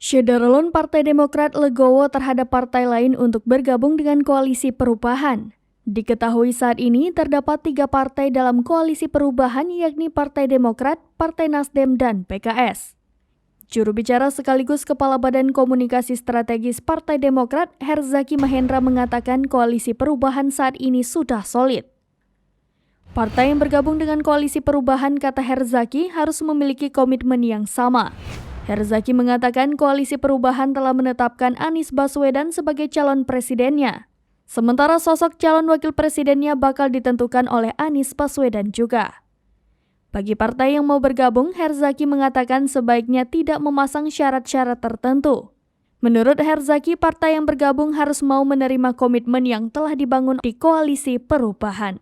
Syederulun Partai Demokrat legowo terhadap partai lain untuk bergabung dengan koalisi perubahan. Diketahui saat ini terdapat 3 partai dalam koalisi perubahan yakni Partai Demokrat, Partai Nasdem, dan PKS. Juru bicara sekaligus Kepala Badan Komunikasi Strategis Partai Demokrat, Herzaki Mahendra mengatakan koalisi perubahan saat ini sudah solid. Partai yang bergabung dengan koalisi perubahan, kata Herzaki, harus memiliki komitmen yang sama. Herzaki mengatakan koalisi perubahan telah menetapkan Anies Baswedan sebagai calon presidennya. Sementara sosok calon wakil presidennya bakal ditentukan oleh Anies Baswedan juga. Bagi partai yang mau bergabung, Herzaki mengatakan sebaiknya tidak memasang syarat-syarat tertentu. Menurut Herzaki, partai yang bergabung harus mau menerima komitmen yang telah dibangun di koalisi perubahan.